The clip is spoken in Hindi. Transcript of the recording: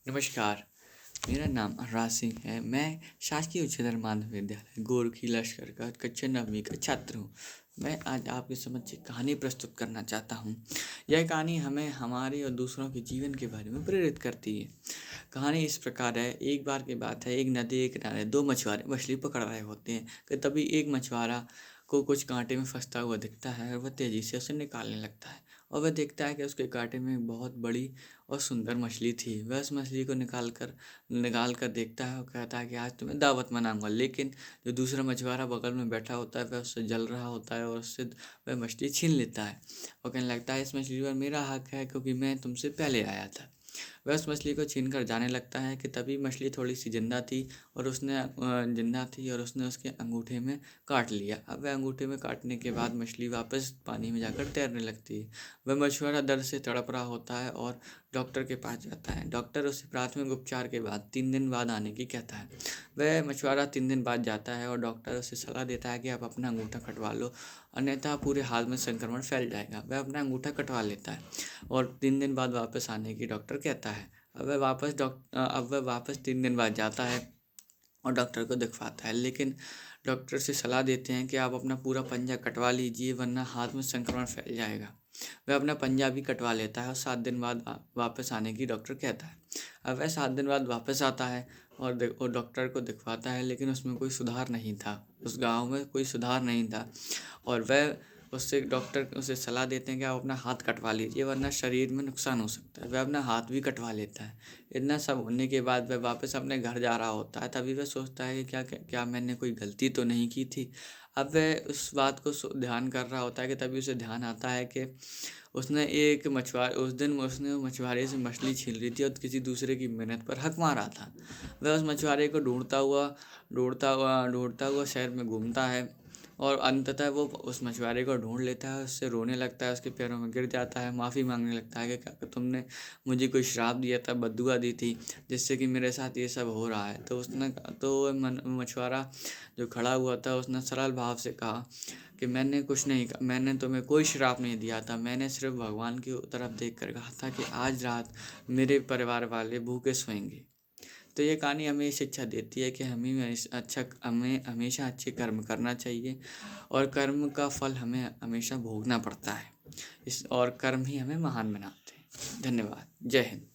नमस्कार, मेरा नाम अनुराग सिंह है। मैं शासकीय उच्चतर माध्यमिक विद्यालय गोरखी लश्कर का कक्षा 9वीं का छात्र हूँ। मैं आज आपके समक्ष एक कहानी प्रस्तुत करना चाहता हूँ। यह कहानी हमें हमारे और दूसरों के जीवन के बारे में प्रेरित करती है। कहानी इस प्रकार है। एक बार की बात है, एक नदी के किनारे दो मछुआरे मछली पकड़ रहे होते हैं कि तभी एक मछुआरा को कुछ कांटे में फंसता हुआ दिखता है और वह तेजी से उसे निकालने लगता है। और वह देखता है कि उसके कांटे में एक बहुत बड़ी और सुंदर मछली थी। वह उस मछली को निकाल कर देखता है और कहता है कि आज तुम्हें दावत मनाऊंगा। लेकिन जो दूसरा मछुआरा बगल में बैठा होता है वह उससे जल रहा होता है और उससे वह मछली छीन लेता है और कहने लगता है, इस मछली पर मेरा हक है क्योंकि मैं तुमसे पहले आया था। वह उस मछली को छीन कर जाने लगता है कि तभी मछली थोड़ी सी जिंदा थी और उसने उसके अंगूठे में काट लिया। अब वह अंगूठे में काटने के बाद मछली वापस पानी में जाकर तैरने लगती है। वह मछुआरा दर्द से तड़प रहा होता है और डॉक्टर के पास जाता है। डॉक्टर उसे प्राथमिक उपचार के बाद 3 दिन बाद आने की कहता है। वह मछुआरा 3 दिन बाद जाता है और डॉक्टर उसे सलाह देता है कि आप अपना अंगूठा कटवा लो, अन्यथा पूरे हाथ में संक्रमण फैल जाएगा। वह अपना अंगूठा कटवा लेता है और 3 दिन बाद वापस आने की डॉक्टर कहता है। अब वह वापस 3 दिन बाद जाता है और डॉक्टर को दिखवाता है, लेकिन डॉक्टर से सलाह देते हैं कि आप अपना पूरा पंजा कटवा लीजिए वरना हाथ में संक्रमण फैल जाएगा। वह अपना पंजा भी कटवा लेता है और 7 दिन बाद वापस आने की डॉक्टर कहता है। अब वह 7 दिन बाद वापस आता है और डॉक्टर को दिखवाता है, लेकिन उसमें कोई सुधार नहीं था। उस गाँव में कोई सुधार नहीं था और डॉक्टर उसे सलाह देते हैं कि आप अपना हाथ कटवा लीजिए वरना शरीर में नुकसान हो सकता है। वह अपना हाथ भी कटवा लेता है। इतना सब होने के बाद वह वापस अपने घर जा रहा होता है। तभी वह सोचता है कि क्या मैंने कोई गलती तो नहीं की थी। अब वह उस बात को ध्यान कर रहा होता है कि तभी उसे ध्यान आता है कि उस दिन उसने मछुआरे से मछली छीन ली थी और किसी दूसरे की मेहनत पर हक मारा था। वह उस मछुआरे को ढूंढता हुआ शहर में घूमता है और अंततः वो उस मछुआरे को ढूंढ लेता है, उससे रोने लगता है, उसके पैरों में गिर जाता है, माफ़ी मांगने लगता है कि क्या तुमने मुझे कोई श्राप दिया था, बद्दुआ दी थी जिससे कि मेरे साथ ये सब हो रहा है। मछुआरा जो खड़ा हुआ था उसने सरल भाव से कहा कि मैंने तुम्हें कोई श्राप नहीं दिया था। मैंने सिर्फ भगवान की तरफ देख कर कहा था कि आज रात मेरे परिवार वाले भूखे सोएंगे। तो ये कहानी हमें ये शिक्षा देती है कि हमें हमेशा अच्छे कर्म करना चाहिए और कर्म का फल हमें हमेशा भोगना पड़ता है। और कर्म ही हमें महान बनाते हैं। धन्यवाद। जय हिंद।